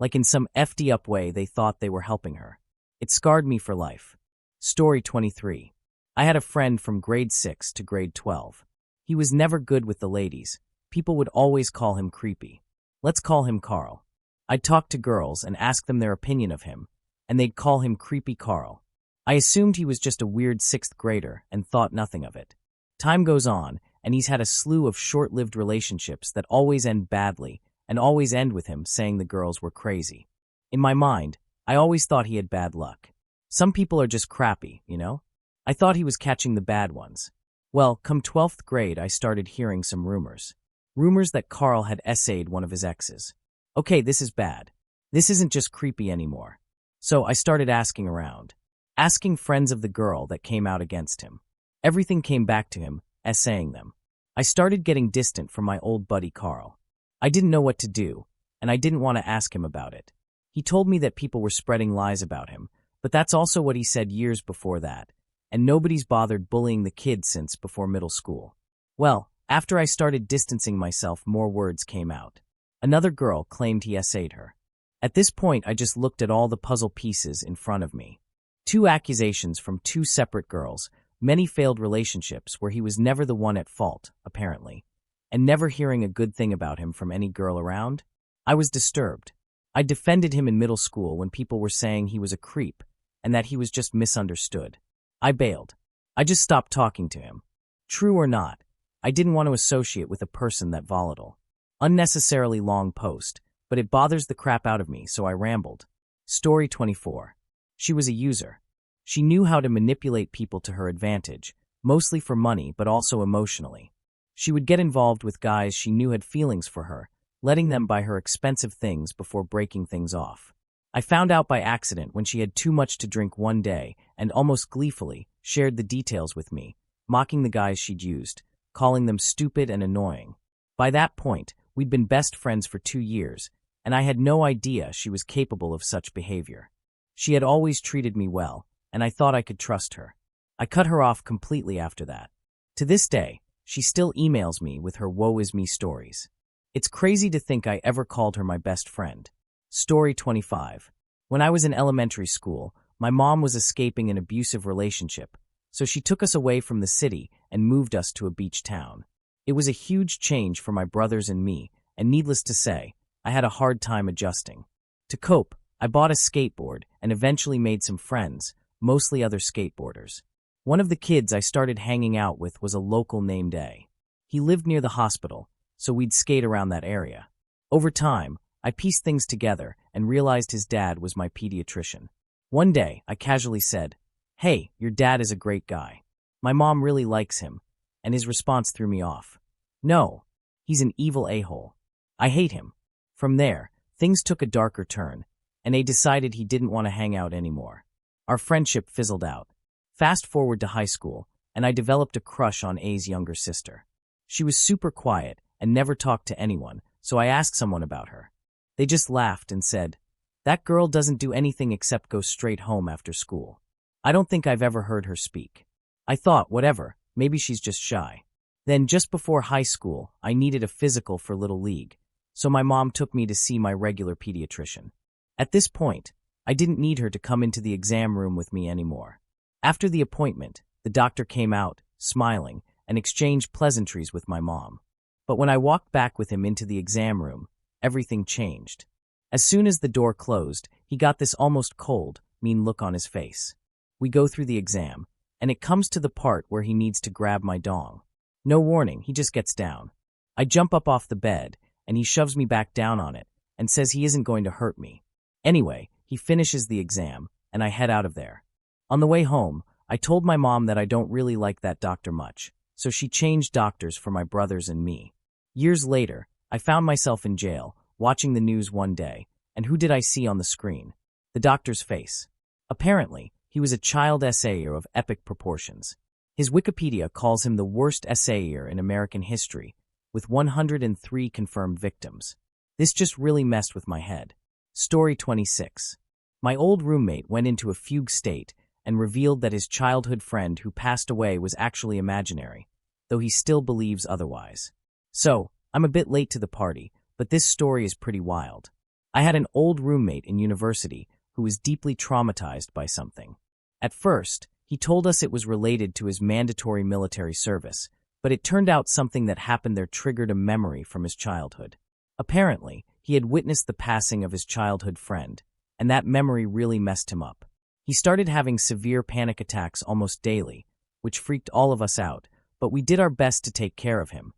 Like in some effed up way, they thought they were helping her. It scarred me for life. Story 23. I had a friend from grade 6 to grade 12. He was never good with the ladies. People would always call him creepy. Let's call him Carl. I'd talk to girls and ask them their opinion of him, and they'd call him Creepy Carl. I assumed he was just a weird 6th grader and thought nothing of it. Time goes on, and he's had a slew of short-lived relationships that always end badly and always end with him saying the girls were crazy. In my mind, I always thought he had bad luck. Some people are just crappy, you know? I thought he was catching the bad ones. Well, come 12th grade, I started hearing some rumors. Rumors that Carl had essayed one of his exes. Okay, this is bad. This isn't just creepy anymore. So I started asking around. Asking friends of the girl that came out against him. Everything came back to him, essaying them. I started getting distant from my old buddy Carl. I didn't know what to do, and I didn't want to ask him about it. He told me that people were spreading lies about him, but that's also what he said years before that, and nobody's bothered bullying the kid since before middle school. Well, after I started distancing myself, more words came out. Another girl claimed he essayed her. At this point, I just looked at all the puzzle pieces in front of me. 2 accusations from 2 separate girls, many failed relationships where he was never the one at fault, apparently, and never hearing a good thing about him from any girl around. I was disturbed. I defended him in middle school when people were saying he was a creep and that he was just misunderstood. I bailed. I just stopped talking to him. True or not, I didn't want to associate with a person that volatile. Unnecessarily long post, but it bothers the crap out of me, so I rambled. Story 24. She was a user. She knew how to manipulate people to her advantage, mostly for money but also emotionally. She would get involved with guys she knew had feelings for her, letting them buy her expensive things before breaking things off. I found out by accident when she had too much to drink one day and almost gleefully shared the details with me, mocking the guys she'd used, calling them stupid and annoying. By that point, we'd been best friends for 2 years, and I had no idea she was capable of such behavior. She had always treated me well, and I thought I could trust her. I cut her off completely after that. To this day, she still emails me with her woe is me stories. It's crazy to think I ever called her my best friend. Story 25. When I was in elementary school, my mom was escaping an abusive relationship, so she took us away from the city and moved us to a beach town. It was a huge change for my brothers and me, and needless to say, I had a hard time adjusting. To cope, I bought a skateboard and eventually made some friends, mostly other skateboarders. One of the kids I started hanging out with was a local named A. He lived near the hospital, so we'd skate around that area. Over time, I pieced things together and realized his dad was my pediatrician. One day, I casually said, "Hey, your dad is a great guy. My mom really likes him," and his response threw me off. "No, he's an evil a-hole. I hate him." From there, things took a darker turn, and A decided he didn't want to hang out anymore. Our friendship fizzled out. Fast forward to high school, and I developed a crush on A's younger sister. She was super quiet and never talked to anyone, so I asked someone about her. They just laughed and said, "That girl doesn't do anything except go straight home after school. I don't think I've ever heard her speak." I thought, whatever, maybe she's just shy. Then, just before high school, I needed a physical for Little League, so my mom took me to see my regular pediatrician. At this point, I didn't need her to come into the exam room with me anymore. After the appointment, the doctor came out, smiling, and exchanged pleasantries with my mom. But when I walked back with him into the exam room, everything changed. As soon as the door closed, he got this almost cold, mean look on his face. We go through the exam, and it comes to the part where he needs to grab my dong. No warning, he just gets down. I jump up off the bed, and he shoves me back down on it, and says he isn't going to hurt me. Anyway, he finishes the exam, and I head out of there. On the way home, I told my mom that I don't really like that doctor much, so she changed doctors for my brothers and me. Years later, I found myself in jail, watching the news one day, and who did I see on the screen? The doctor's face. Apparently, he was a child essayer of epic proportions. His Wikipedia calls him the worst essayer in American history, with 103 confirmed victims. This just really messed with my head. Story 26. My old roommate went into a fugue state and revealed that his childhood friend who passed away was actually imaginary, though he still believes otherwise. So, I'm a bit late to the party, but this story is pretty wild. I had an old roommate in university who was deeply traumatized by something. At first, he told us it was related to his mandatory military service, but it turned out something that happened there triggered a memory from his childhood. Apparently, he had witnessed the passing of his childhood friend, and that memory really messed him up. He started having severe panic attacks almost daily, which freaked all of us out, but we did our best to take care of him.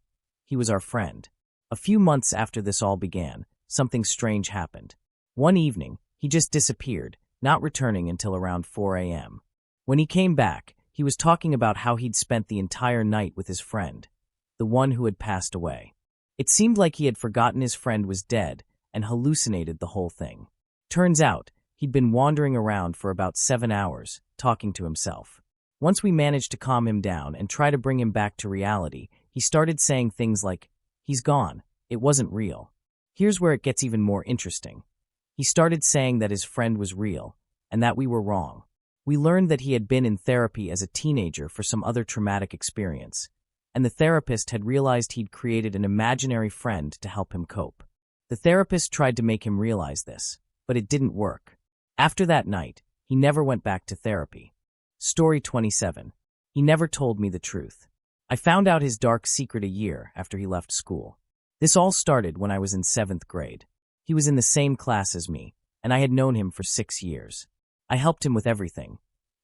He was our friend. A few months after this all began, something strange happened. One evening, he just disappeared, not returning until around 4 a.m. When he came back, he was talking about how he'd spent the entire night with his friend, the one who had passed away. It seemed like he had forgotten his friend was dead and hallucinated the whole thing. Turns out, he'd been wandering around for about 7 hours, talking to himself. Once we managed to calm him down and try to bring him back to reality, he started saying things like, "He's gone. It wasn't real." Here's where it gets even more interesting. He started saying that his friend was real, and that we were wrong. We learned that he had been in therapy as a teenager for some other traumatic experience, and the therapist had realized he'd created an imaginary friend to help him cope. The therapist tried to make him realize this, but it didn't work. After that night, he never went back to therapy. Story 27. He never told me the truth. I found out his dark secret a year after he left school. This all started when I was in 7th grade. He was in the same class as me, and I had known him for 6 years. I helped him with everything.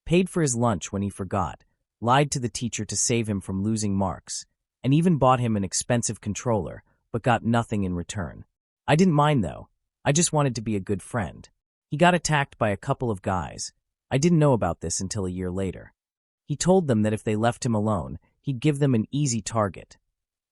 Paid for his lunch when he forgot, lied to the teacher to save him from losing marks, and even bought him an expensive controller, but got nothing in return. I didn't mind though. I just wanted to be a good friend. He got attacked by a couple of guys. I didn't know about this until a year later. He told them that if they left him alone, he'd give them an easy target.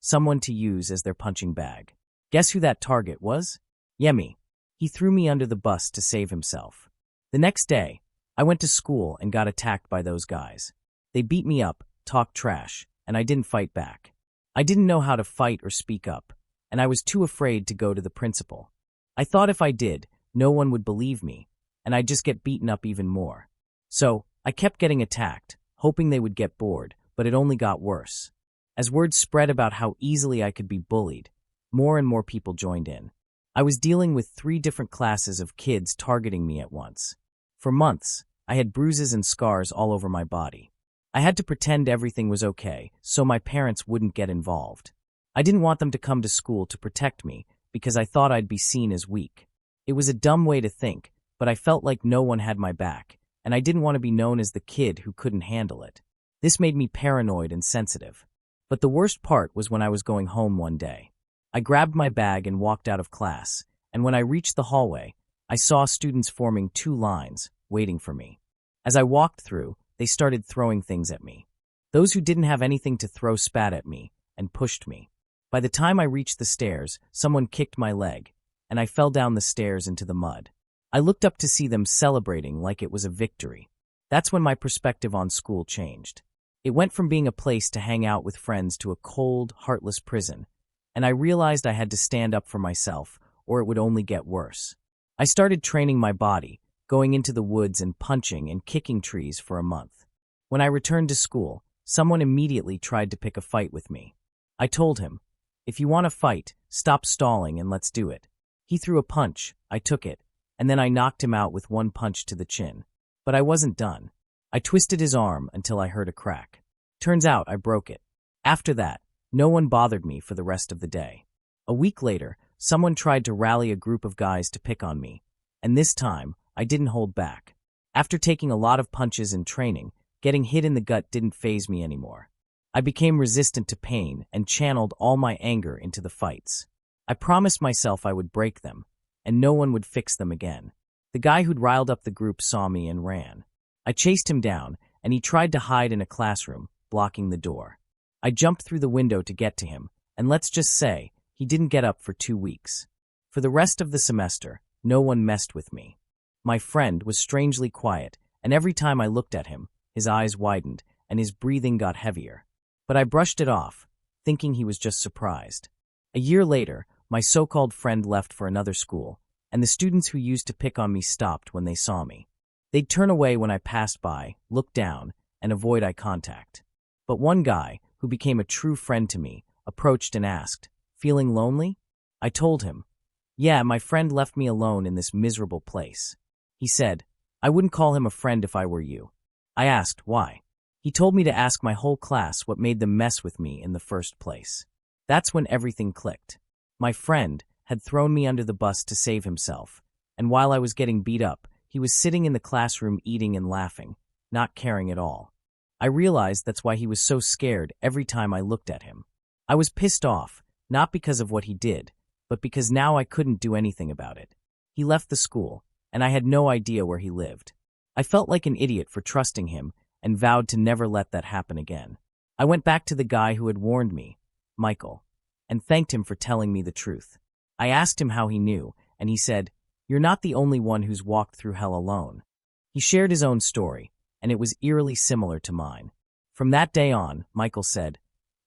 Someone to use as their punching bag. Guess who that target was? Yemi. He threw me under the bus to save himself. The next day, I went to school and got attacked by those guys. They beat me up, talked trash, and I didn't fight back. I didn't know how to fight or speak up, and I was too afraid to go to the principal. I thought if I did, no one would believe me, and I'd just get beaten up even more. So, I kept getting attacked, hoping they would get bored, but it only got worse. As word spread about how easily I could be bullied, more and more people joined in. I was dealing with 3 different classes of kids targeting me at once. For months, I had bruises and scars all over my body. I had to pretend everything was okay, so my parents wouldn't get involved. I didn't want them to come to school to protect me, because I thought I'd be seen as weak. It was a dumb way to think, but I felt like no one had my back, and I didn't want to be known as the kid who couldn't handle it. This made me paranoid and sensitive. But the worst part was when I was going home one day. I grabbed my bag and walked out of class, and when I reached the hallway, I saw students forming two lines, waiting for me. As I walked through, they started throwing things at me. Those who didn't have anything to throw spat at me and pushed me. By the time I reached the stairs, someone kicked my leg, and I fell down the stairs into the mud. I looked up to see them celebrating like it was a victory. That's when my perspective on school changed. It went from being a place to hang out with friends to a cold, heartless prison, and I realized I had to stand up for myself, or it would only get worse. I started training my body, going into the woods and punching and kicking trees for a month. When I returned to school, someone immediately tried to pick a fight with me. I told him, "If you want to fight, stop stalling and let's do it." He threw a punch, I took it, and then I knocked him out with one punch to the chin. But I wasn't done. I twisted his arm until I heard a crack. Turns out I broke it. After that, no one bothered me for the rest of the day. A week later, someone tried to rally a group of guys to pick on me, and this time, I didn't hold back. After taking a lot of punches in training, getting hit in the gut didn't faze me anymore. I became resistant to pain and channeled all my anger into the fights. I promised myself I would break them, and no one would fix them again. The guy who'd riled up the group saw me and ran. I chased him down, and he tried to hide in a classroom, blocking the door. I jumped through the window to get to him, and let's just say, he didn't get up for 2 weeks. For the rest of the semester, no one messed with me. My friend was strangely quiet, and every time I looked at him, his eyes widened, and his breathing got heavier. But I brushed it off, thinking he was just surprised. A year later, my so-called friend left for another school, and the students who used to pick on me stopped when they saw me. They'd turn away when I passed by, look down, and avoid eye contact. But one guy, who became a true friend to me, approached and asked, "Feeling lonely?" I told him, "Yeah, my friend left me alone in this miserable place." He said, "I wouldn't call him a friend if I were you." I asked, why? He told me to ask my whole class what made them mess with me in the first place. That's when everything clicked. My friend had thrown me under the bus to save himself, and while I was getting beat up, he was sitting in the classroom eating and laughing, not caring at all. I realized that's why he was so scared every time I looked at him. I was pissed off, not because of what he did, but because now I couldn't do anything about it. He left the school, and I had no idea where he lived. I felt like an idiot for trusting him and vowed to never let that happen again. I went back to the guy who had warned me, Michael, and thanked him for telling me the truth. I asked him how he knew, and he said, "You're not the only one who's walked through hell alone." He shared his own story, and it was eerily similar to mine. From that day on, Michael said,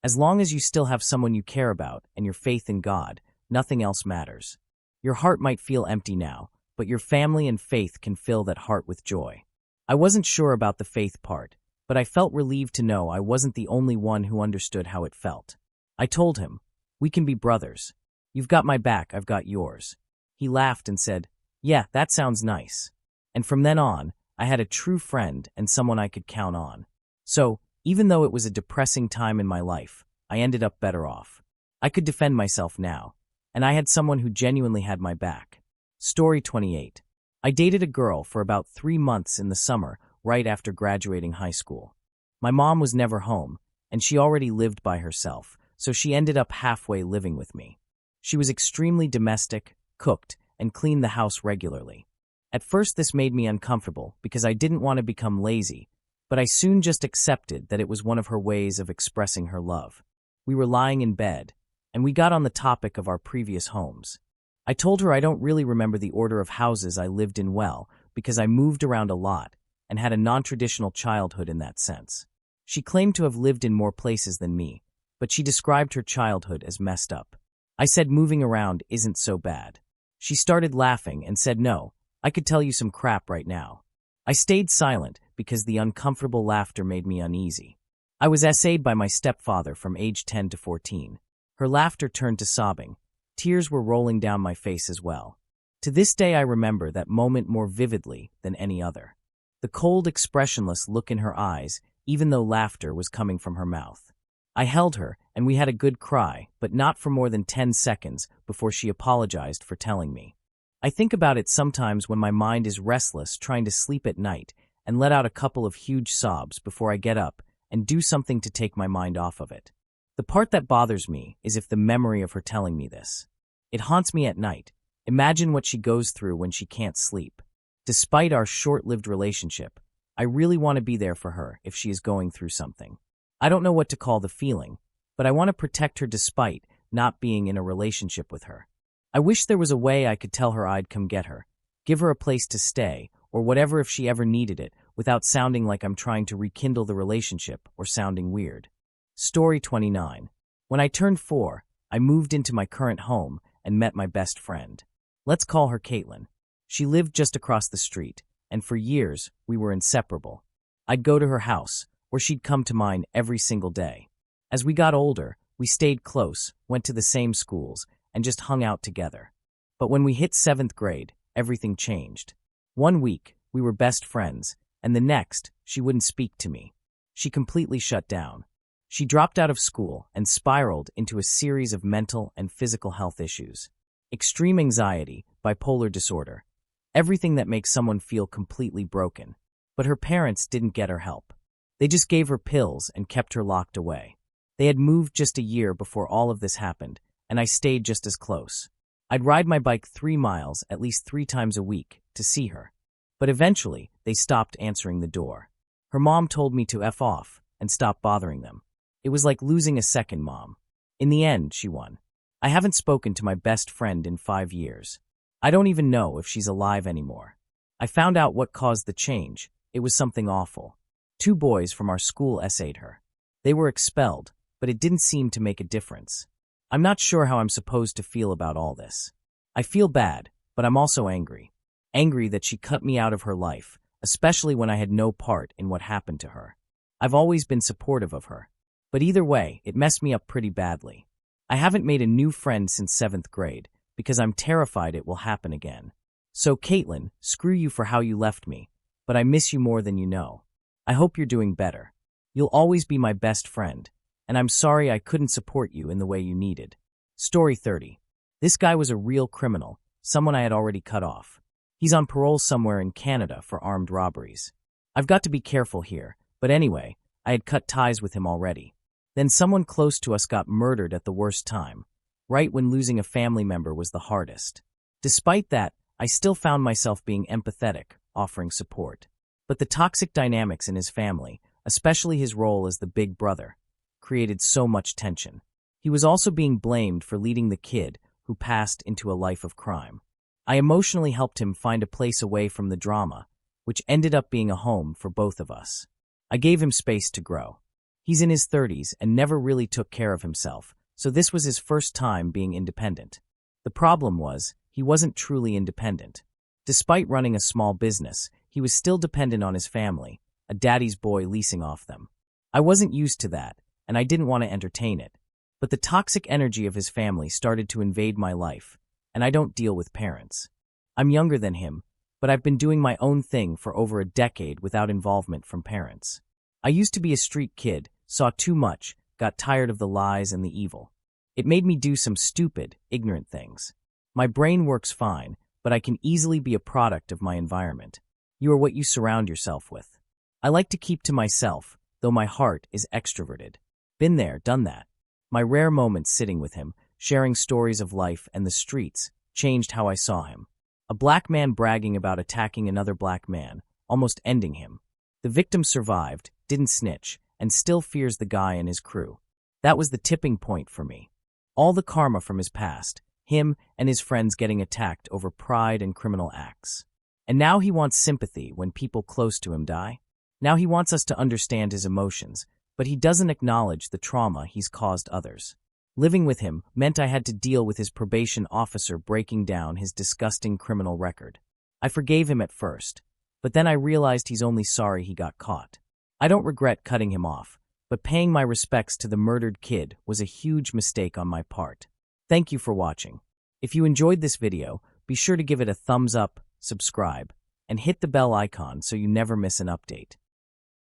"As long as you still have someone you care about and your faith in God, nothing else matters. Your heart might feel empty now, but your family and faith can fill that heart with joy." I wasn't sure about the faith part, but I felt relieved to know I wasn't the only one who understood how it felt. I told him, "We can be brothers. You've got my back, I've got yours." He laughed and said, "Yeah, that sounds nice." And from then on, I had a true friend and someone I could count on. So, even though it was a depressing time in my life, I ended up better off. I could defend myself now, and I had someone who genuinely had my back. Story 28. I dated a girl for about 3 months in the summer, right after graduating high school. My mom was never home, and she already lived by herself, so she ended up halfway living with me. She was extremely domestic, cooked, and cleaned the house regularly. At first this made me uncomfortable because I didn't want to become lazy, but I soon just accepted that it was one of her ways of expressing her love. We were lying in bed, and we got on the topic of our previous homes. I told her I don't really remember the order of houses I lived in well because I moved around a lot and had a non-traditional childhood in that sense. She claimed to have lived in more places than me, but she described her childhood as messed up. I said moving around isn't so bad. She started laughing and said, "No, I could tell you some crap right now." I stayed silent because the uncomfortable laughter made me uneasy. I was essayed by my stepfather from age 10 to 14. Her laughter turned to sobbing. Tears were rolling down my face as well. To this day I remember that moment more vividly than any other. The cold, expressionless look in her eyes, even though laughter was coming from her mouth. I held her, and we had a good cry, but not for more than 10 seconds before she apologized for telling me. I think about it sometimes when my mind is restless trying to sleep at night and let out a couple of huge sobs before I get up and do something to take my mind off of it. The part that bothers me is if the memory of her telling me this. It haunts me at night, Imagine what she goes through when she can't sleep. Despite our short-lived relationship, I really want to be there for her if she is going through something. I don't know what to call the feeling, but I want to protect her despite not being in a relationship with her. I wish there was a way I could tell her I'd come get her, give her a place to stay, or whatever if she ever needed it, without sounding like I'm trying to rekindle the relationship or sounding weird. Story 29. When I turned 4, I moved into my current home and met my best friend. Let's call her Caitlin. She lived just across the street, and for years, we were inseparable. I'd go to her house, or she'd come to mine every single day. As we got older, we stayed close, went to the same schools, and just hung out together. But when we hit 7th grade, everything changed. One week, we were best friends, and the next, she wouldn't speak to me. She completely shut down. She dropped out of school and spiraled into a series of mental and physical health issues. Extreme anxiety, bipolar disorder, everything that makes someone feel completely broken. But her parents didn't get her help. They just gave her pills and kept her locked away. They had moved just a year before all of this happened, and I stayed just as close. I'd ride my bike 3 miles at least 3 times a week to see her. But eventually, they stopped answering the door. Her mom told me to F off and stop bothering them. It was like losing a second mom. In the end, she won. I haven't spoken to my best friend in 5 years. I don't even know if she's alive anymore. I found out what caused the change. It was something awful. 2 boys from our school essayed her. They were expelled, but it didn't seem to make a difference. I'm not sure how I'm supposed to feel about all this. I feel bad, but I'm also angry. Angry that she cut me out of her life, especially when I had no part in what happened to her. I've always been supportive of her. But either way, it messed me up pretty badly. I haven't made a new friend since 7th grade, because I'm terrified it will happen again. So Caitlin, screw you for how you left me, but I miss you more than you know. I hope you're doing better. You'll always be my best friend, and I'm sorry I couldn't support you in the way you needed. Story 30. This guy was a real criminal, someone I had already cut off. He's on parole somewhere in Canada for armed robberies. I've got to be careful here, but anyway, I had cut ties with him already. Then someone close to us got murdered at the worst time, right when losing a family member was the hardest. Despite that, I still found myself being empathetic, offering support. But the toxic dynamics in his family, especially his role as the big brother, created so much tension. He was also being blamed for leading the kid who passed into a life of crime. I emotionally helped him find a place away from the drama, which ended up being a home for both of us. I gave him space to grow. He's in his 30s and never really took care of himself, so this was his first time being independent. The problem was, he wasn't truly independent. Despite running a small business, he was still dependent on his family, a daddy's boy leasing off them. I wasn't used to that, and I didn't want to entertain it. But the toxic energy of his family started to invade my life, and I don't deal with parents. I'm younger than him, but I've been doing my own thing for over a decade without involvement from parents. I used to be a street kid, saw too much, got tired of the lies and the evil. It made me do some stupid, ignorant things. My brain works fine, but I can easily be a product of my environment. You are what you surround yourself with. I like to keep to myself, though my heart is extroverted. Been there, done that. My rare moments sitting with him, sharing stories of life and the streets, changed how I saw him. A black man bragging about attacking another black man, almost ending him. The victim survived, didn't snitch, and still fears the guy and his crew. That was the tipping point for me. All the karma from his past, him and his friends getting attacked over pride and criminal acts. And now he wants sympathy when people close to him die. Now he wants us to understand his emotions, but he doesn't acknowledge the trauma he's caused others. Living with him meant I had to deal with his probation officer breaking down his disgusting criminal record. I forgave him at first, but then I realized he's only sorry he got caught. I don't regret cutting him off, but paying my respects to the murdered kid was a huge mistake on my part. Thank you for watching. If you enjoyed this video, be sure to give it a thumbs up, subscribe, and hit the bell icon so you never miss an update.